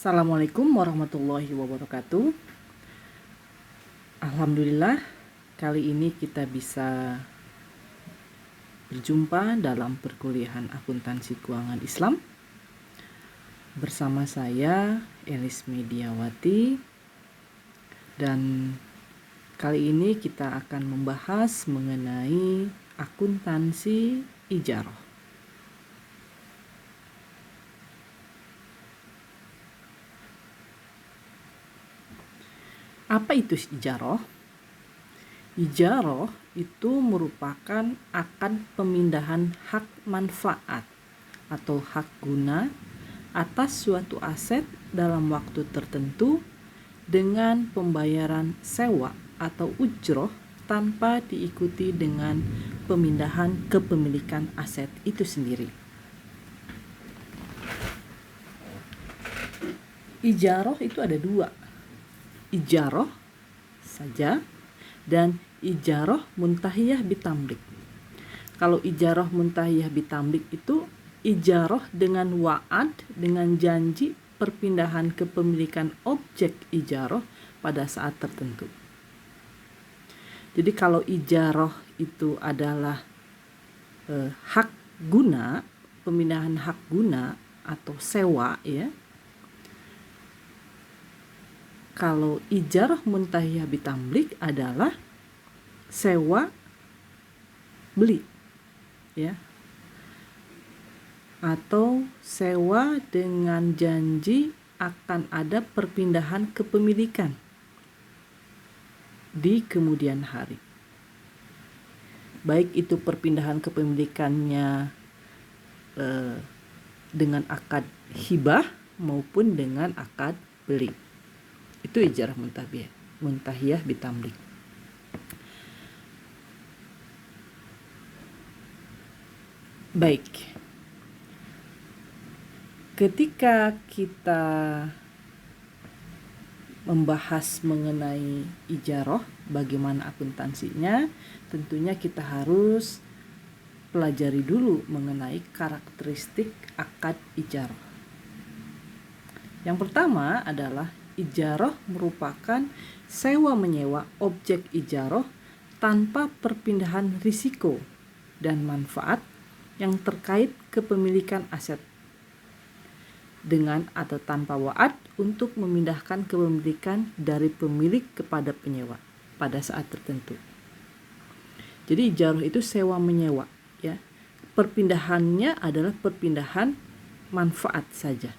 Assalamualaikum warahmatullahi wabarakatuh. Alhamdulillah, kali ini kita bisa berjumpa dalam perkuliahan akuntansi keuangan Islam bersama saya Elis Mediawati, dan kali ini kita akan membahas mengenai akuntansi ijarah. Apa itu ijarah? Ijarah itu merupakan akad pemindahan hak manfaat atau hak guna atas suatu aset dalam waktu tertentu dengan pembayaran sewa atau ujroh tanpa diikuti dengan pemindahan kepemilikan aset itu sendiri. Ijarah itu ada dua, ijarah saja dan ijarah muntahiyah bitamlik. Kalau ijarah muntahiyah bitamlik itu ijarah dengan wa'ad, dengan janji perpindahan kepemilikan objek ijarah pada saat tertentu. Jadi kalau ijarah itu adalah hak guna, pemindahan hak guna atau sewa ya. Kalau ijarah muntahiyah bitamlik adalah sewa beli ya, atau sewa dengan janji akan ada perpindahan kepemilikan di kemudian hari. Baik itu perpindahan kepemilikannya dengan akad hibah maupun dengan akad beli. Itu ijarah muntahiyah bitamlik. Baik. Ketika kita membahas mengenai ijarah, bagaimana akuntansinya, tentunya kita harus pelajari dulu mengenai karakteristik akad ijarah. Yang pertama adalah ijarah merupakan sewa menyewa objek ijarah tanpa perpindahan risiko dan manfaat yang terkait kepemilikan aset dengan atau tanpa wa'ad untuk memindahkan kepemilikan dari pemilik kepada penyewa pada saat tertentu. Jadi ijarah itu sewa menyewa ya. Perpindahannya adalah perpindahan manfaat saja.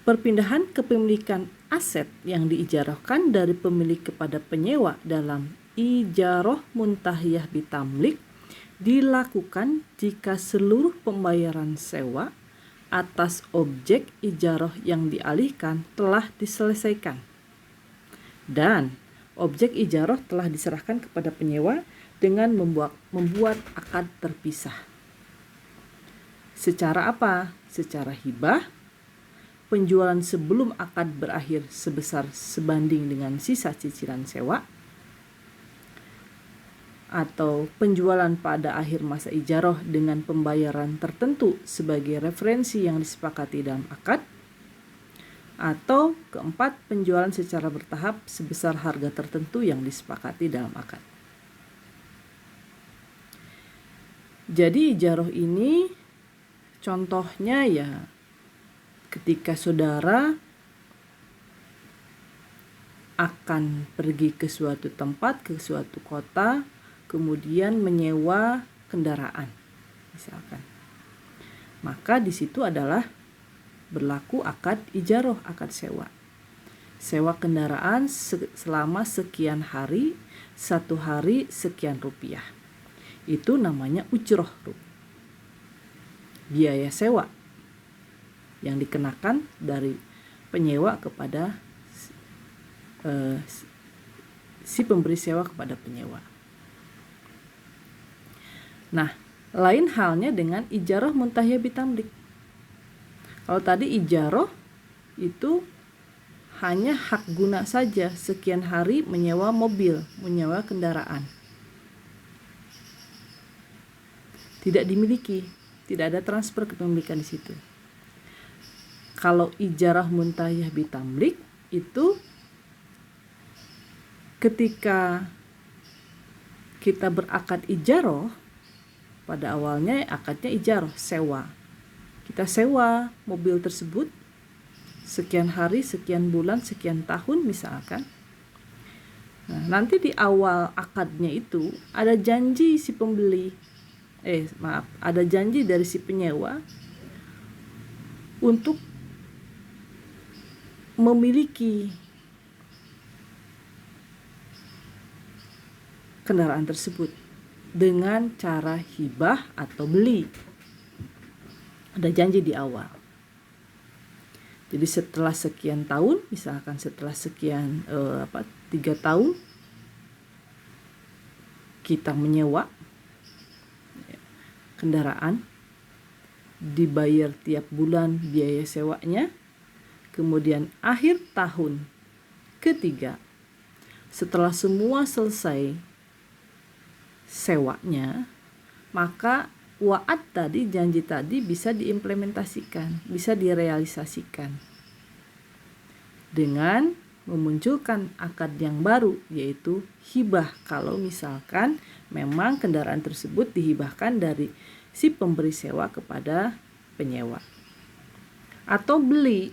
Perpindahan kepemilikan aset yang diijarahkan dari pemilik kepada penyewa dalam ijarah muntahiyah bitamlik dilakukan jika seluruh pembayaran sewa atas objek ijarah yang dialihkan telah diselesaikan dan objek ijarah telah diserahkan kepada penyewa dengan membuat akad terpisah. Secara apa? Secara hibah, penjualan sebelum akad berakhir sebesar sebanding dengan sisa cicilan sewa, atau penjualan pada akhir masa ijarah dengan pembayaran tertentu sebagai referensi yang disepakati dalam akad, atau keempat, penjualan secara bertahap sebesar harga tertentu yang disepakati dalam akad. Jadi ijarah ini contohnya ya ketika saudara akan pergi ke suatu tempat, ke suatu kota, kemudian menyewa kendaraan, misalkan. Maka di situ adalah berlaku akad ijarah, akad sewa. Sewa kendaraan selama sekian hari, 1 hari sekian rupiah. Itu namanya ujroh, biaya sewa yang dikenakan dari penyewa kepada si pemberi sewa kepada penyewa. Nah, lain halnya dengan ijarah muntahiyah bitamlik. Kalau tadi ijarah itu hanya hak guna saja, sekian hari menyewa mobil, menyewa kendaraan. tidak dimiliki, tidak ada transfer kepemilikan di situ. Kalau ijarah muntahiyah bitamlik itu ketika kita berakad ijarah, pada awalnya akadnya ijarah, sewa. Kita sewa mobil tersebut sekian hari, sekian bulan, sekian tahun misalkan. Nah, nanti di awal akadnya itu ada janji si pembeli, ada janji dari si penyewa untuk memiliki kendaraan tersebut dengan cara hibah atau beli. Ada janji di awal. Jadi setelah sekian tahun, misalkan setelah sekian 3 tahun kita menyewa kendaraan, dibayar tiap bulan biaya sewanya, kemudian akhir tahun ketiga setelah semua selesai sewanya, maka wa'ad tadi, janji tadi bisa diimplementasikan, bisa direalisasikan dengan memunculkan akad yang baru, yaitu hibah. Kalau misalkan memang kendaraan tersebut dihibahkan dari si pemberi sewa kepada penyewa, atau beli,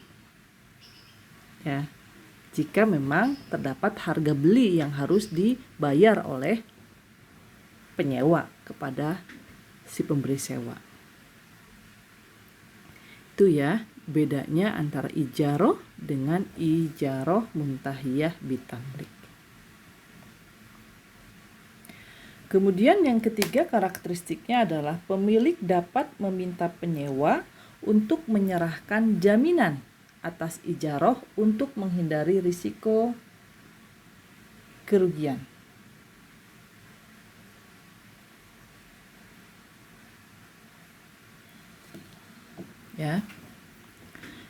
ya, jika memang terdapat harga beli yang harus dibayar oleh penyewa kepada si pemberi sewa. Itu ya bedanya antara ijarah dengan ijarah muntahiyah bitamlik. Kemudian yang ketiga karakteristiknya adalah pemilik dapat meminta penyewa untuk menyerahkan jaminan atas ijarah untuk menghindari risiko kerugian. Ya.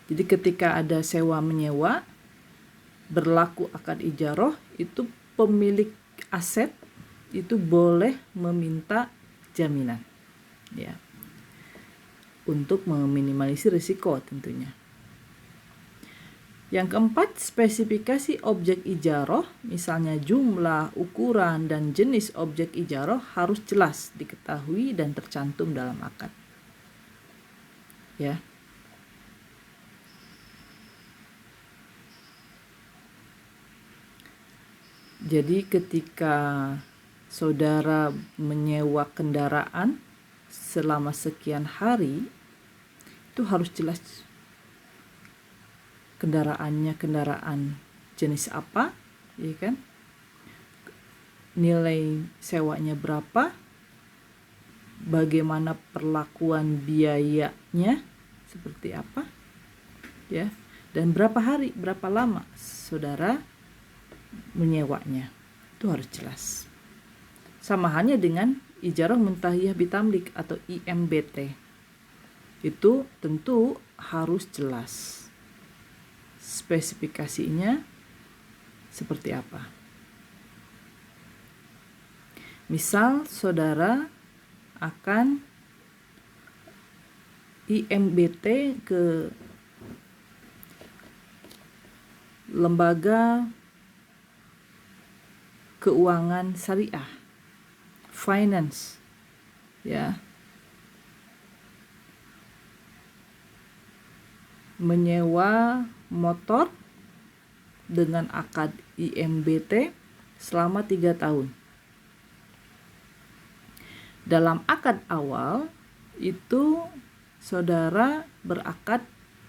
Jadi ketika ada sewa menyewa berlaku akad ijarah, itu pemilik aset itu boleh meminta jaminan, ya, untuk meminimalisir risiko tentunya. Yang keempat, spesifikasi objek ijarah, misalnya jumlah, ukuran, dan jenis objek ijarah harus jelas diketahui dan tercantum dalam akad. Ya. Jadi ketika saudara menyewa kendaraan selama sekian hari, itu harus jelas kendaraannya kendaraan jenis apa, ya kan? Nilai sewanya berapa? Bagaimana perlakuan biayanya seperti apa? Ya, dan berapa hari, berapa lama saudara menyewanya. Itu harus jelas. Sama halnya dengan ijarah muntahiyah bitamlik atau IMBT. Itu tentu harus jelas. Spesifikasinya seperti apa? Misal saudara akan IMBT ke lembaga keuangan syariah, finance, ya, menyewa motor dengan akad IMBT selama 3 tahun. Dalam akad awal itu saudara berakad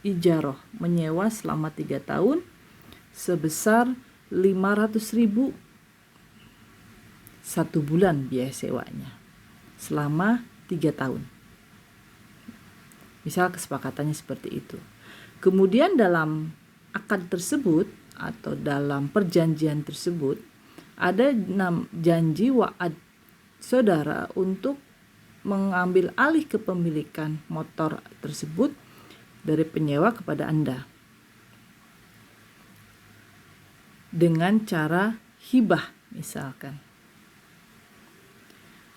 ijarah menyewa selama 3 tahun sebesar 500.000 1 bulan biaya sewanya selama 3 tahun. Misal kesepakatannya seperti itu. Kemudian dalam akad tersebut atau dalam perjanjian tersebut ada janji wa'ad saudara untuk mengambil alih kepemilikan motor tersebut dari penyewa kepada Anda dengan cara hibah misalkan.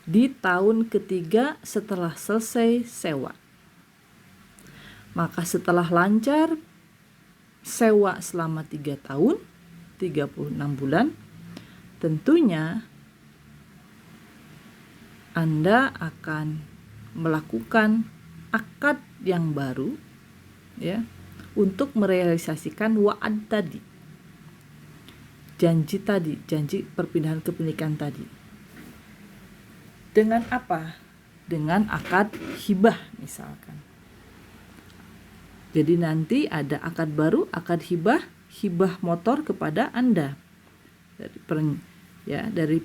di tahun ketiga setelah selesai sewa. Maka setelah lancar sewa selama 3 tahun, 36 bulan, tentunya Anda akan melakukan akad yang baru ya untuk merealisasikan wa'ad tadi. Janji perpindahan kepemilikan tadi. Dengan apa? Dengan akad hibah misalkan. Jadi nanti ada akad baru, akad hibah motor kepada Anda dari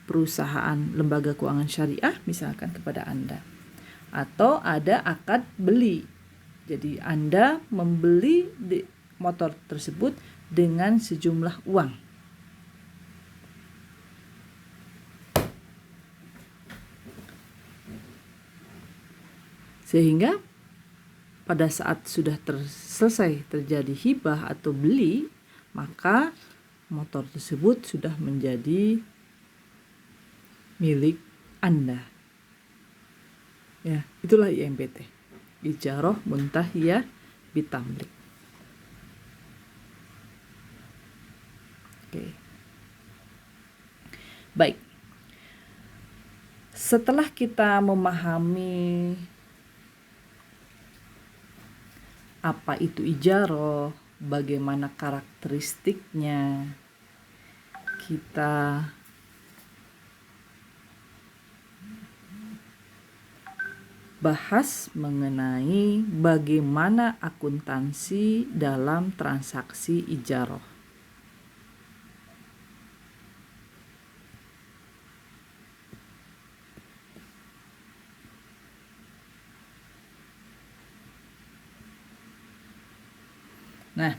perusahaan lembaga keuangan syariah misalkan kepada Anda. Atau ada akad beli. Jadi Anda membeli motor tersebut dengan sejumlah uang. Sehingga pada saat sudah selesai terjadi hibah atau beli, maka motor tersebut sudah menjadi milik Anda. Ya, itulah IMBT. Ijarah Muntahiyah Bitamlik. Oke. Baik. Setelah kita memahami apa itu ijarah, bagaimana karakteristiknya, kita bahas mengenai bagaimana akuntansi dalam transaksi ijarah. Nah,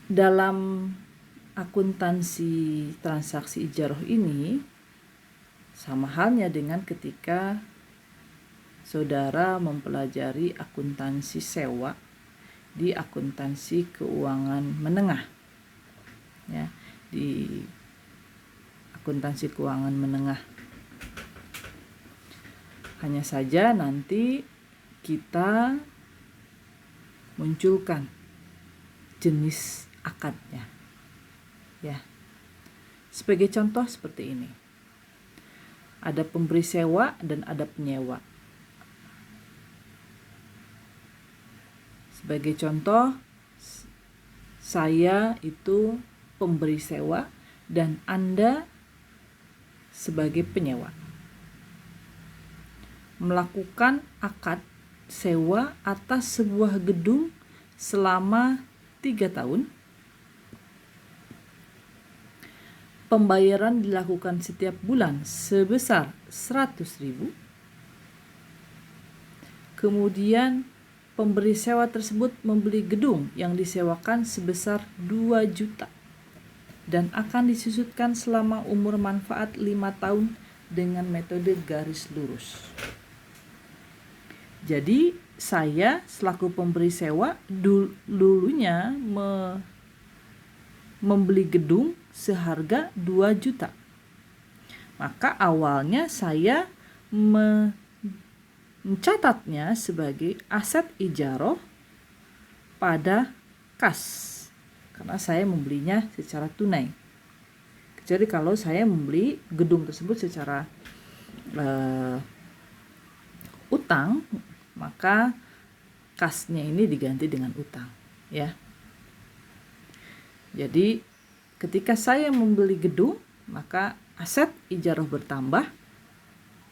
dalam akuntansi transaksi ijarah ini sama halnya dengan ketika saudara mempelajari akuntansi sewa di akuntansi keuangan menengah. Ya, di akuntansi keuangan menengah. Hanya saja nanti kita munculkan jenis akadnya. Ya. Sebagai contoh seperti ini. Ada pemberi sewa dan ada penyewa. Sebagai contoh, saya itu pemberi sewa dan Anda sebagai penyewa. Melakukan akad sewa atas sebuah gedung selama 3 tahun. Pembayaran dilakukan setiap bulan sebesar 100.000. Kemudian pemberi sewa tersebut membeli gedung yang disewakan sebesar 2 juta dan akan disusutkan selama umur manfaat 5 tahun dengan metode garis lurus. Jadi saya selaku pemberi sewa dulunya membeli gedung seharga 2 juta. Maka awalnya saya mencatatnya sebagai aset ijarah pada kas. Karena saya membelinya secara tunai. Kecuali kalau saya membeli gedung tersebut secara utang, maka kasnya ini diganti dengan utang, ya. Jadi ketika saya membeli gedung, maka aset ijarah bertambah,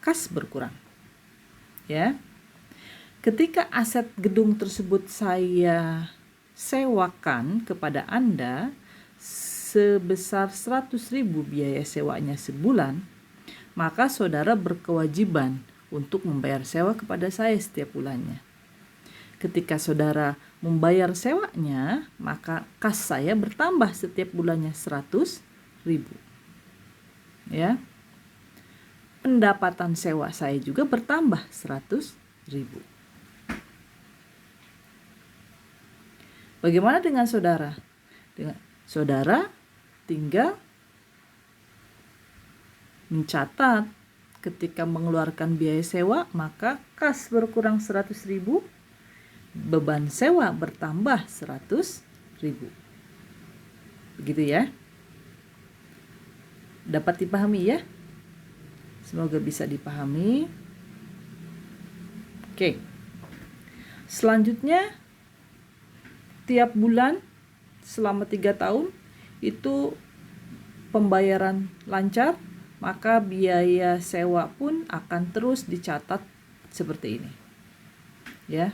kas berkurang. Ya. Ketika aset gedung tersebut saya sewakan kepada Anda sebesar 100.000 biaya sewanya sebulan, maka saudara berkewajiban untuk membayar sewa kepada saya setiap bulannya. Ketika saudara membayar sewanya, maka kas saya bertambah setiap bulannya 100.000. Ya. Pendapatan sewa saya juga bertambah 100.000. Bagaimana dengan saudara? Dengan saudara tinggal mencatat ketika mengeluarkan biaya sewa, maka kas berkurang 100.000, beban sewa bertambah 100.000. Begitu ya. Dapat dipahami ya? Semoga bisa dipahami. Oke. Selanjutnya, tiap bulan selama 3 tahun itu pembayaran lancar, maka biaya sewa pun akan terus dicatat seperti ini. Ya.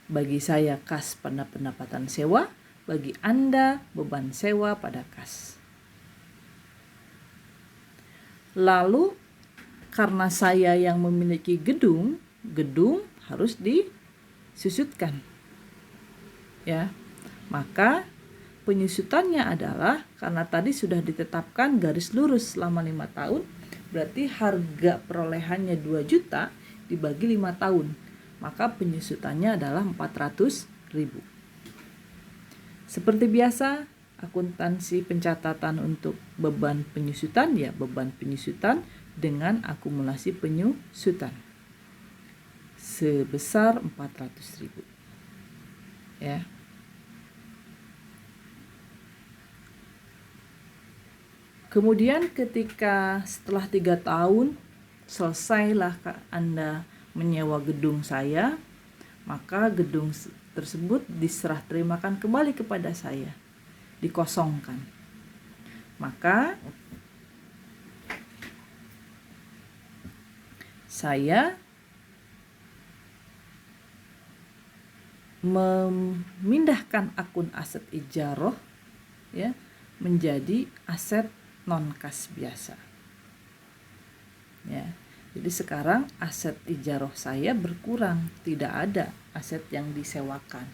Bagi saya kas pada pendapatan sewa, bagi Anda beban sewa pada kas. Lalu karena saya yang memiliki gedung harus disusutkan. Ya. Maka penyusutannya adalah, karena tadi sudah ditetapkan garis lurus selama 5 tahun, berarti harga perolehannya 2 juta dibagi 5 tahun. Maka penyusutannya adalah 400.000. Seperti biasa, akuntansi pencatatan untuk beban penyusutan, ya beban penyusutan dengan akumulasi penyusutan sebesar 400.000. Ya. Kemudian ketika setelah 3 tahun selesailah Anda menyewa gedung saya, maka gedung tersebut diserah terimakan kembali kepada saya, dikosongkan. Maka saya memindahkan akun aset ijaroh ya menjadi aset non kas biasa. Ya. Jadi sekarang aset ijaroh saya berkurang, tidak ada aset yang disewakan.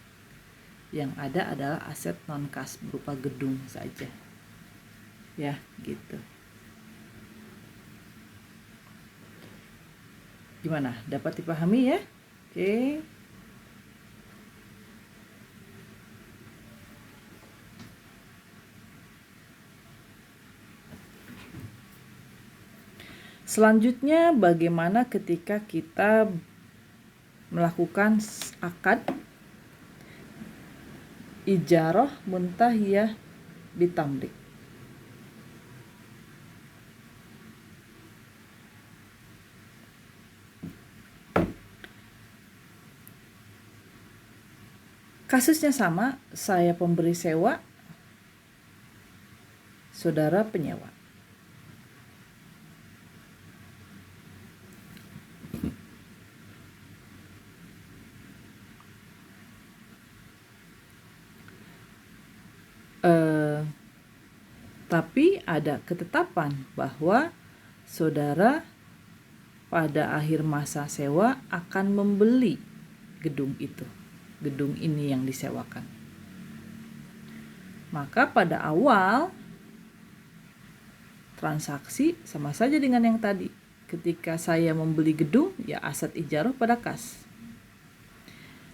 Yang ada adalah aset non kas berupa gedung saja. Ya, gitu. Gimana? Dapat dipahami ya? Oke. Selanjutnya, bagaimana ketika kita melakukan akad ijaroh muntahiyah bitamlik. Kasusnya sama, saya pemberi sewa, saudara penyewa. Tapi ada ketetapan bahwa saudara pada akhir masa sewa akan membeli gedung itu, gedung ini yang disewakan. Maka pada awal transaksi sama saja dengan yang tadi. Ketika saya membeli gedung, ya aset ijarah pada kas.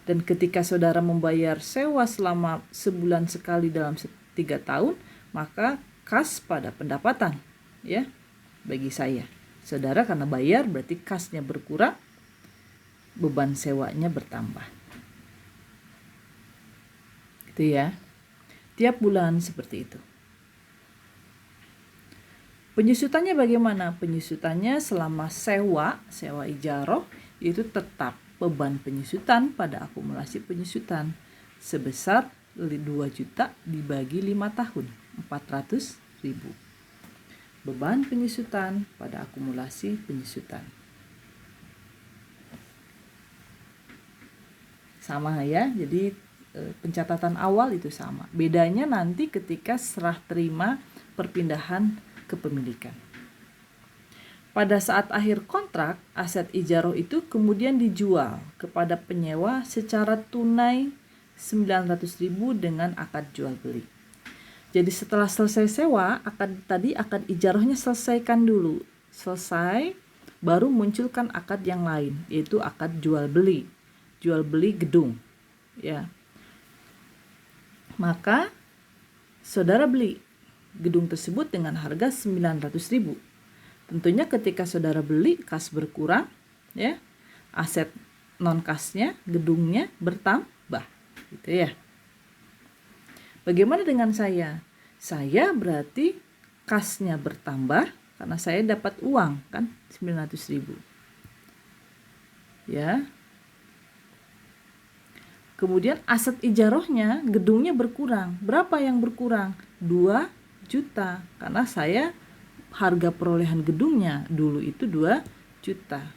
Dan ketika saudara membayar sewa selama sebulan sekali dalam 3 tahun, maka kas pada pendapatan, ya, bagi saya. Saudara karena bayar berarti kasnya berkurang, beban sewanya bertambah. Itu ya. Tiap bulan seperti itu. Penyusutannya bagaimana? Penyusutannya selama sewa ijaroh itu tetap beban penyusutan pada akumulasi penyusutan sebesar 2 juta dibagi 5 tahun, 400.000. Beban penyusutan pada akumulasi penyusutan. Sama ya, jadi pencatatan awal itu sama. Bedanya nanti ketika serah terima perpindahan kepemilikan. Pada saat akhir kontrak, aset ijaroh itu kemudian dijual kepada penyewa secara tunai 900.000 dengan akad jual beli. Jadi setelah selesai sewa, akad ijarohnya selesaikan dulu. Selesai, baru munculkan akad yang lain, yaitu akad jual beli. Jual beli gedung. Ya. Maka saudara beli gedung tersebut dengan harga 900.000. Tentunya ketika saudara beli, kas berkurang, ya, aset non kasnya, gedungnya bertambah, gitu ya. Bagaimana dengan saya? Saya berarti kasnya bertambah karena saya dapat uang kan 900.000. Ya. Kemudian aset ijarohnya, gedungnya berkurang. Berapa yang berkurang? 2 juta. Karena saya harga perolehan gedungnya dulu itu 2 juta.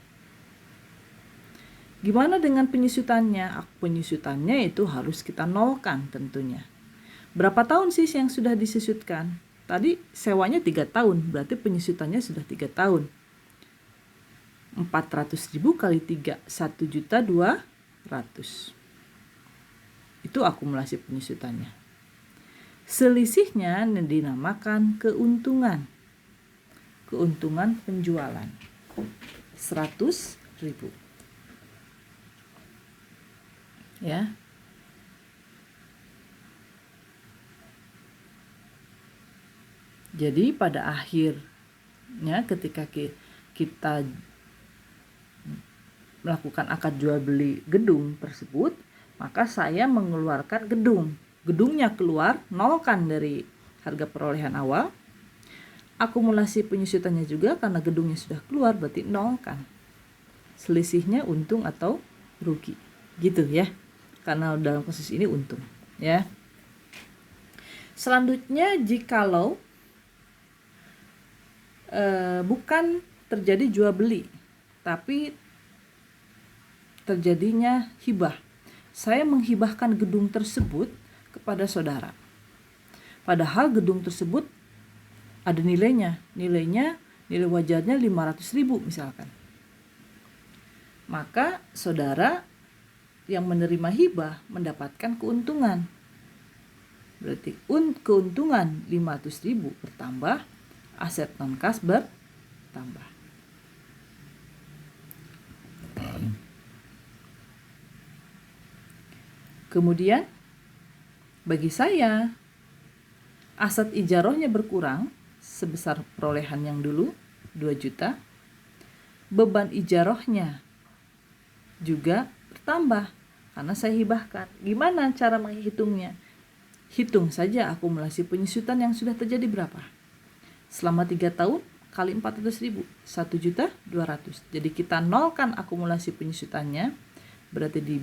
Gimana dengan penyusutannya? Penyusutannya itu harus kita nolkan tentunya. Berapa tahun sih yang sudah disusutkan? Tadi sewanya 3 tahun, berarti penyusutannya sudah 3 tahun. 400.000 kali 3, 1.200.000. Itu akumulasi penyusutannya. Selisihnya dinamakan keuntungan. Keuntungan penjualan 100.000. Ya. Jadi pada akhirnya ketika kita melakukan akad jual beli gedung tersebut, maka saya mengeluarkan gedungnya keluar, nolkan dari harga perolehan awal. Akumulasi penyusutannya juga karena gedungnya sudah keluar, berarti nolkan. Selisihnya untung atau rugi, gitu ya. Karena dalam kasus ini untung, ya. Selanjutnya jikalau bukan terjadi jual beli, tapi terjadinya hibah. Saya menghibahkan gedung tersebut kepada saudara. Padahal gedung tersebut ada nilai wajarnya 500.000 misalkan. Maka saudara yang menerima hibah mendapatkan keuntungan. Berarti keuntungan 500.000 bertambah, aset non kas bertambah. Kemudian bagi saya aset ijarohnya berkurang sebesar perolehan yang dulu 2 juta. Beban ijarohnya juga bertambah karena saya hibahkan. Gimana cara menghitungnya? Hitung saja akumulasi penyusutan yang sudah terjadi berapa. Selama 3 tahun kali 400.000, 1.200.000. Jadi kita nolkan akumulasi penyusutannya, berarti di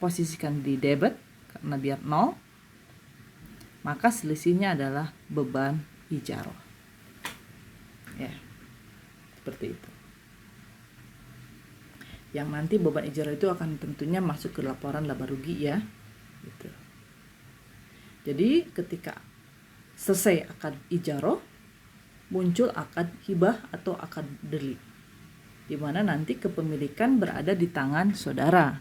posisikan di debit karena biar 0. Maka selisihnya adalah beban ijarah. Ya. Seperti itu. Yang nanti beban ijarah itu akan tentunya masuk ke laporan laba rugi ya. Gitu. Jadi ketika selesai akad ijarah, muncul akad hibah atau akad deli, di mana nanti kepemilikan berada di tangan saudara,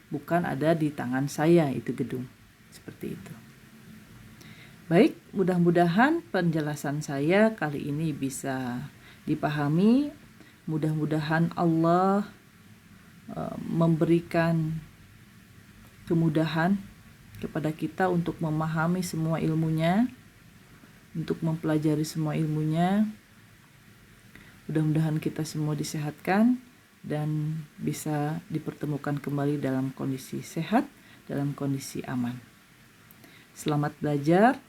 bukan ada di tangan saya itu gedung. Seperti itu. Baik, mudah-mudahan penjelasan saya kali ini bisa dipahami. Mudah-mudahan Allah memberikan kemudahan kepada kita untuk memahami semua ilmunya, untuk mempelajari semua ilmunya. Mudah-mudahan kita semua disehatkan dan bisa dipertemukan kembali dalam kondisi sehat, dalam kondisi aman. Selamat belajar,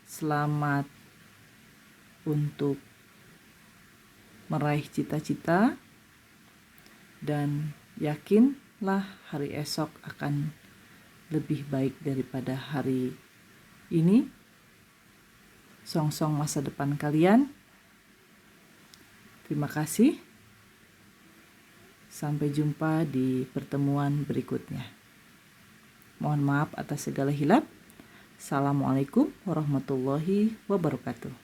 selamat untuk meraih cita-cita, dan yakinlah hari esok akan lebih baik daripada hari ini. Songsong masa depan kalian. Terima kasih. Sampai jumpa di pertemuan berikutnya. Mohon maaf atas segala hilaf. Assalamualaikum warahmatullahi wabarakatuh.